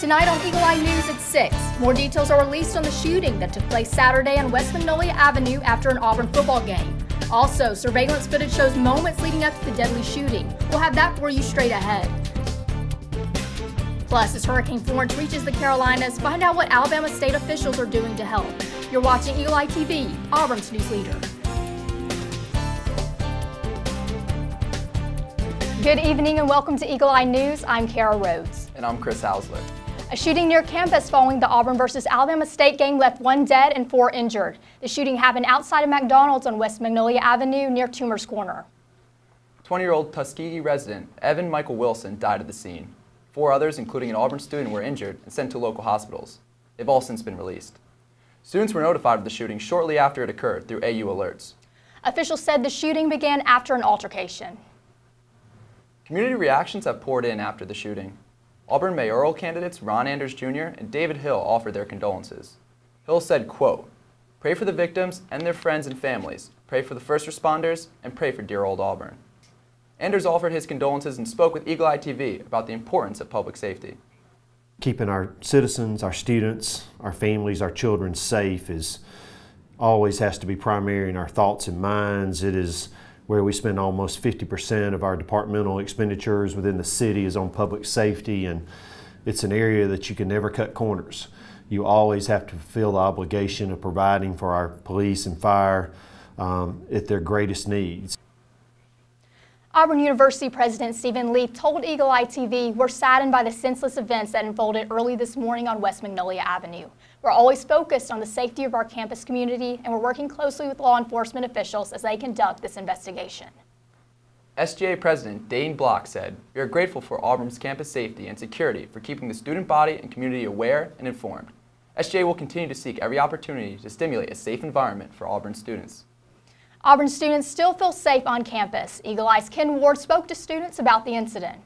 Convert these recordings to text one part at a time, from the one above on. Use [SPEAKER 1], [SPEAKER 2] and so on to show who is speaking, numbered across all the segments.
[SPEAKER 1] Tonight on Eagle Eye News at 6, more details are released on the shooting that took place Saturday on West Magnolia Avenue after an Auburn football game. Also, surveillance footage shows moments leading up to the deadly shooting. We'll have that for you straight ahead. Plus, as Hurricane Florence reaches the Carolinas, find out what Alabama state officials are doing to help. You're watching Eagle Eye TV, Auburn's news leader. Good evening and welcome to Eagle Eye News. I'm Kara Rhodes.
[SPEAKER 2] And I'm Chris Hausler.
[SPEAKER 1] A shooting near campus following the Auburn versus Alabama State game left 1 dead and 4 injured. The shooting happened outside of McDonald's on West Magnolia Avenue near Toomer's Corner.
[SPEAKER 2] 20-year-old Tuskegee resident Evan Michael Wilson died at the scene. 4 others, including an Auburn student, were injured and sent to local hospitals. They've all since been released. Students were notified of the shooting shortly after it occurred through AU alerts.
[SPEAKER 1] Officials said the shooting began after an altercation.
[SPEAKER 2] Community reactions have poured in after the shooting. Auburn mayoral candidates Ron Anders Jr. and David Hill offered their condolences. Hill said, quote, "Pray for the victims and their friends and families, pray for the first responders, and pray for dear old Auburn." Anders offered his condolences and spoke with Eagle Eye TV about the importance of public safety.
[SPEAKER 3] Keeping our citizens, our students, our families, our children safe always has to be primary in our thoughts and minds. It is where we spend almost 50% of our departmental expenditures within the city is on public safety, and it's an area that you can never cut corners. You always have to fulfill the obligation of providing for our police and fire at their greatest needs.
[SPEAKER 1] Auburn University President Stephen Leaf told Eagle Eye TV, "We're saddened by the senseless events that unfolded early this morning on West Magnolia Avenue. We're always focused on the safety of our campus community, and we're working closely with law enforcement officials as they conduct this investigation."
[SPEAKER 2] SGA President Dane Block said, "We are grateful for Auburn's campus safety and security for keeping the student body and community aware and informed. SGA will continue to seek every opportunity to stimulate a safe environment for Auburn students."
[SPEAKER 1] Auburn students still feel safe on campus. Eagle Eye's Ken Ward spoke to students about the incident.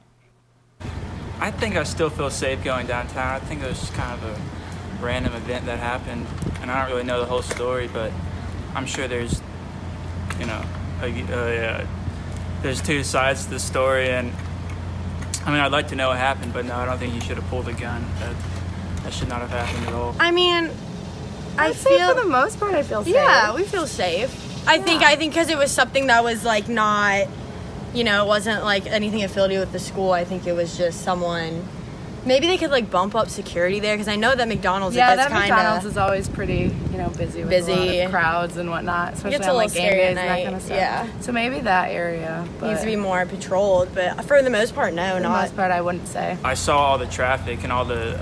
[SPEAKER 4] I think I still feel safe going downtown. I think it was just kind of a random event that happened, and I don't really know the whole story, but I'm sure there's, there's 2 sides to the story, and I mean, I'd like to know what happened, but no, I don't think he should have pulled a gun. That should not have happened at all.
[SPEAKER 5] I mean, I feel
[SPEAKER 6] for the most part, I feel safe.
[SPEAKER 5] Yeah, we feel safe. I think because it was something that was like not, it wasn't like anything affiliated with the school. I think it was just someone. Maybe they could like bump up security there, because I know that McDonald's.
[SPEAKER 6] Yeah, that McDonald's is always pretty, busy with a lot of crowds and whatnot, especially on like game days and that kind of stuff. Yeah. So maybe that area
[SPEAKER 5] needs to be more patrolled, but for the most part, no,
[SPEAKER 6] for the most part, I wouldn't say.
[SPEAKER 4] I saw all the traffic and all the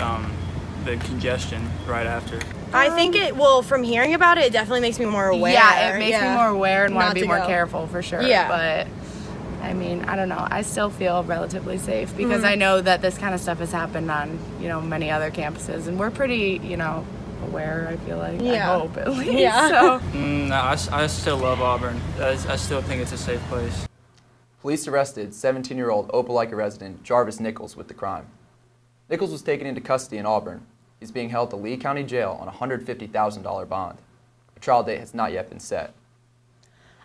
[SPEAKER 4] congestion right after.
[SPEAKER 5] I think from hearing about it, it definitely makes me more aware.
[SPEAKER 6] Yeah, it makes me more aware and want to be more careful for sure.
[SPEAKER 5] Yeah.
[SPEAKER 6] But, I mean, I don't know. I still feel relatively safe because I know that this kind of stuff has happened on, many other campuses. And we're pretty, aware, I feel like.
[SPEAKER 5] Yeah.
[SPEAKER 6] I hope, at least.
[SPEAKER 5] Yeah.
[SPEAKER 6] So.
[SPEAKER 4] No, I still love Auburn. I still think it's a safe place.
[SPEAKER 2] Police arrested 17-year-old Opelika resident Jarvis Nichols with the crime. Nichols was taken into custody in Auburn. He's being held at Lee County Jail on a $150,000 bond. A trial date has not yet been set.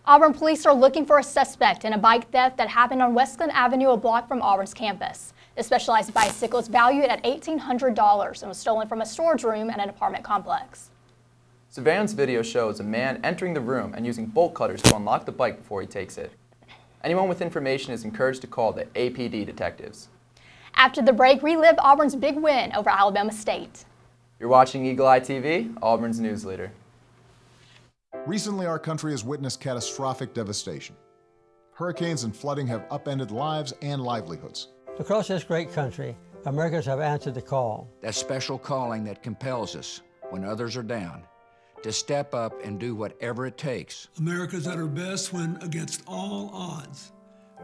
[SPEAKER 1] Auburn police are looking for a suspect in a bike theft that happened on Westland Avenue, a block from Auburn's campus. The specialized bicycle is valued at $1,800 and was stolen from a storage room at an apartment complex.
[SPEAKER 2] Surveillance video shows a man entering the room and using bolt cutters to unlock the bike before he takes it. Anyone with information is encouraged to call the APD detectives.
[SPEAKER 1] After the break, relive Auburn's big win over Alabama State.
[SPEAKER 2] You're watching Eagle Eye TV, Auburn's news leader.
[SPEAKER 7] Recently, our country has witnessed catastrophic devastation. Hurricanes and flooding have upended lives and livelihoods.
[SPEAKER 8] Across this great country, Americans have answered the call.
[SPEAKER 9] That special calling that compels us, when others are down, to step up and do whatever it takes.
[SPEAKER 10] America's at her best when, against all odds,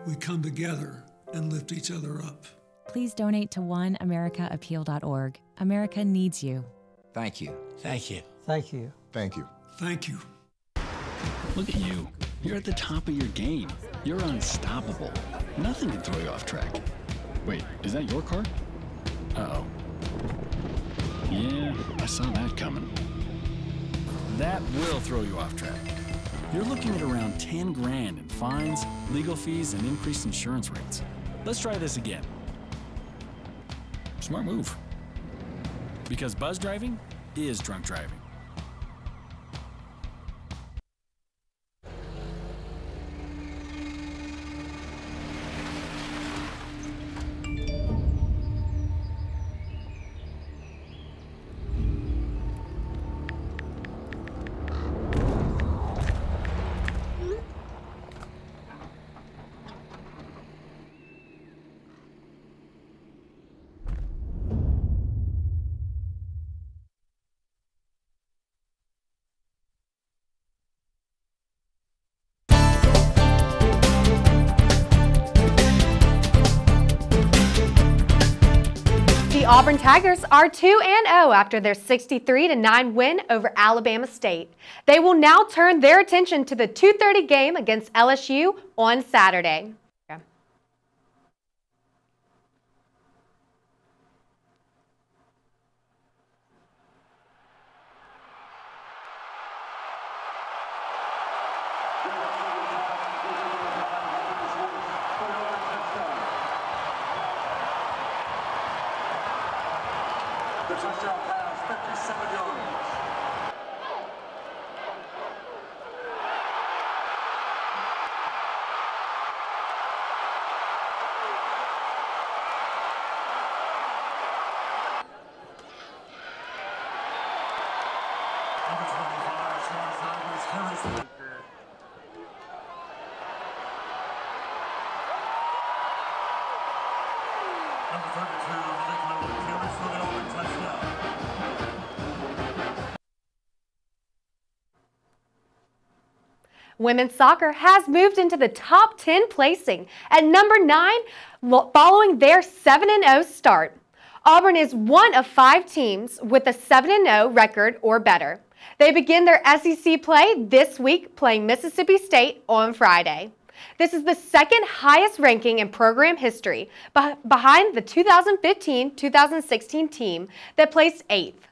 [SPEAKER 10] we come together and lift each other up.
[SPEAKER 11] Please donate to oneamericaappeal.org. America needs you.
[SPEAKER 9] Thank you.
[SPEAKER 8] Thank you. Thank you.
[SPEAKER 7] Thank you.
[SPEAKER 10] Thank you.
[SPEAKER 12] Look at you. You're at the top of your game. You're unstoppable. Nothing can throw you off track. Wait, is that your car? Uh-oh. Yeah, I saw that coming. That will throw you off track. You're looking at around 10 grand in fines, legal fees, and increased insurance rates. Let's try this again. Smart move. Because buzz driving is drunk driving.
[SPEAKER 13] The Auburn Tigers are 2-0 after their 63-9 win over Alabama State. They will now turn their attention to the 2:30 game against LSU on Saturday.
[SPEAKER 14] The touchdown pass, 57 yards. Number 25, Sean Sanders carries the lead. Number 32, Malik Miller carries for the Auburn touchdown.
[SPEAKER 13] Women's soccer has moved into the top 10 placing at number 9 following their 7-0 start. Auburn is one of 5 teams with a 7-0 record or better. They begin their SEC play this week playing Mississippi State on Friday. This is the second highest ranking in program history behind the 2015-2016 team that placed 8th.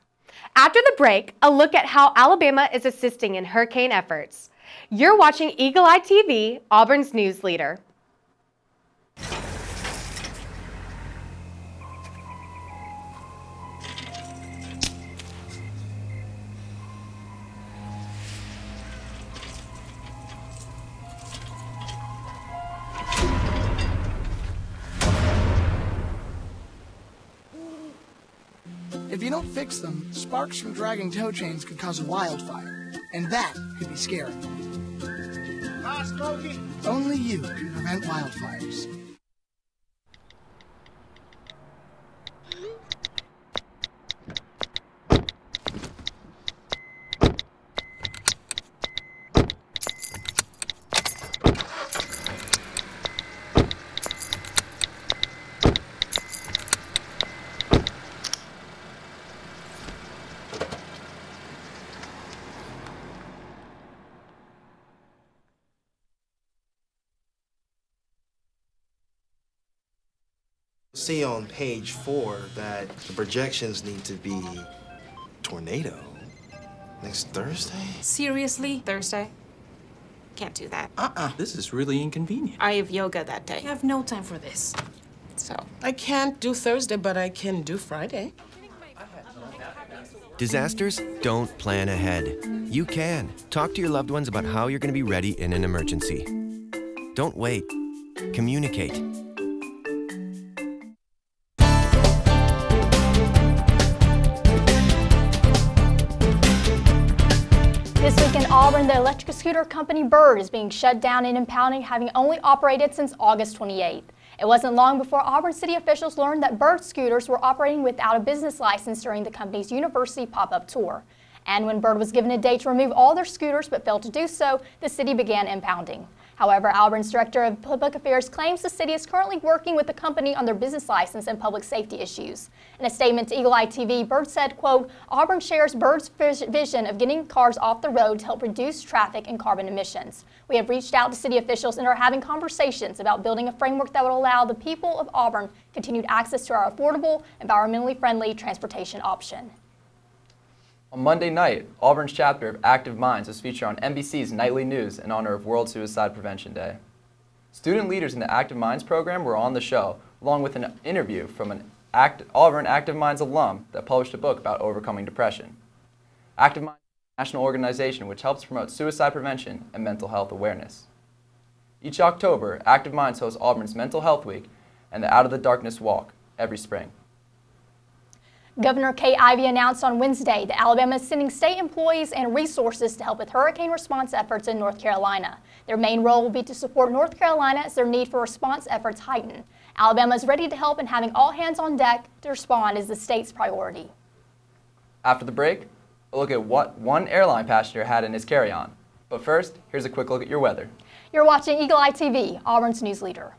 [SPEAKER 13] After the break, a look at how Alabama is assisting in hurricane efforts. You're watching Eagle Eye TV, Auburn's news leader.
[SPEAKER 15] If you don't fix them, sparks from dragging tow chains could cause a wildfire, and that could be scary. Hi, Smokey. Only you can prevent wildfires.
[SPEAKER 16] See on page 4 that the projections need to be tornado next Thursday.
[SPEAKER 17] Seriously? Thursday? Can't do that.
[SPEAKER 18] This is really inconvenient.
[SPEAKER 17] I have yoga that day. I have no time for this. So.
[SPEAKER 19] I can't do Thursday, but I can do Friday.
[SPEAKER 20] Disasters don't plan ahead. You can. Talk to your loved ones about how you're going to be ready in an emergency. Don't wait. Communicate.
[SPEAKER 1] This week in Auburn, the electric scooter company Bird is being shut down and impounding, having only operated since August 28th. It wasn't long before Auburn city officials learned that Bird scooters were operating without a business license during the company's university pop-up tour. And when Bird was given a date to remove all their scooters but failed to do so, the city began impounding. However, Auburn's Director of Public Affairs claims the city is currently working with the company on their business license and public safety issues. In a statement to Eagle Eye TV, Bird said, quote, Auburn shares Bird's vision of getting cars off the road to help reduce traffic and carbon emissions. We have reached out to city officials and are having conversations about building a framework that would allow the people of Auburn continued access to our affordable, environmentally friendly transportation option.
[SPEAKER 2] On Monday night, Auburn's chapter of Active Minds was featured on NBC's Nightly News in honor of World Suicide Prevention Day. Student leaders in the Active Minds program were on the show, along with an interview from an Auburn Active Minds alum that published a book about overcoming depression. Active Minds is a national organization which helps promote suicide prevention and mental health awareness. Each October, Active Minds hosts Auburn's Mental Health Week and the Out of the Darkness Walk every spring.
[SPEAKER 1] Governor Kay Ivey announced on Wednesday that Alabama is sending state employees and resources to help with hurricane response efforts in North Carolina. Their main role will be to support North Carolina as their need for response efforts heighten. Alabama is ready to help, and having all hands on deck to respond is the state's priority.
[SPEAKER 2] After the break, a look at what one airline passenger had in his carry-on. But first, here's a quick look at your weather.
[SPEAKER 1] You're watching Eagle Eye TV, Auburn's news leader.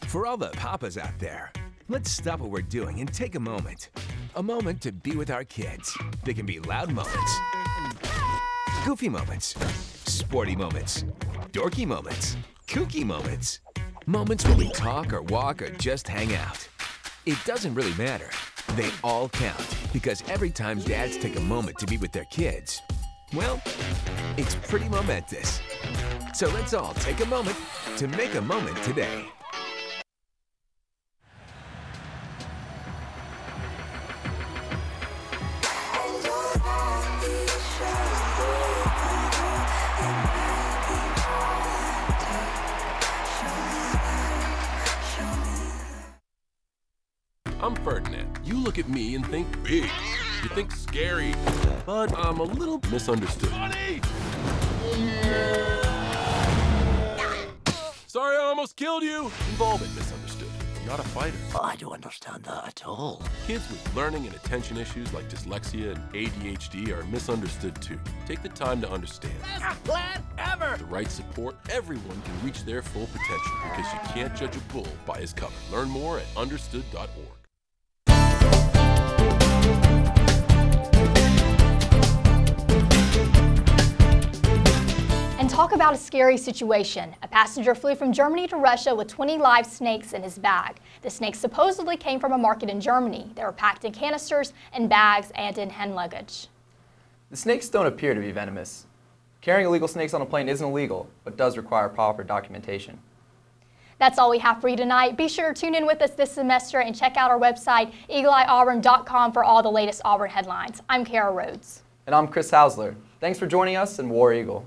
[SPEAKER 21] For all the papas out there, let's stop what we're doing and take a moment. A moment to be with our kids. They can be loud moments, goofy moments, sporty moments, dorky moments, kooky moments. Moments where we talk or walk or just hang out. It doesn't really matter. They all count, because every time dads take a moment to be with their kids, well, it's pretty momentous. So let's all take a moment to make a moment today.
[SPEAKER 22] I'm Ferdinand. You look at me and think big. You think scary. But I'm a little misunderstood. Funny! Sorry, I almost killed you. We've all been misunderstood. I'm not a fighter.
[SPEAKER 23] I don't understand that at all.
[SPEAKER 22] Kids with learning and attention issues like dyslexia and ADHD are misunderstood too. Take the time to understand.
[SPEAKER 23] Best plan ever!
[SPEAKER 22] The right support, everyone can reach their full potential, because you can't judge a bull by his cover. Learn more at understood.org.
[SPEAKER 1] And talk about a scary situation. A passenger flew from Germany to Russia with 20 live snakes in his bag. The snakes supposedly came from a market in Germany. They were packed in canisters, in bags, and in hand luggage.
[SPEAKER 2] The snakes don't appear to be venomous. Carrying illegal snakes on a plane isn't illegal, but does require proper documentation.
[SPEAKER 1] That's all we have for you tonight. Be sure to tune in with us this semester and check out our website, eagleeyeauburn.com, for all the latest Auburn headlines. I'm Kara Rhodes.
[SPEAKER 2] And I'm Chris Hausler. Thanks for joining us, and War Eagle.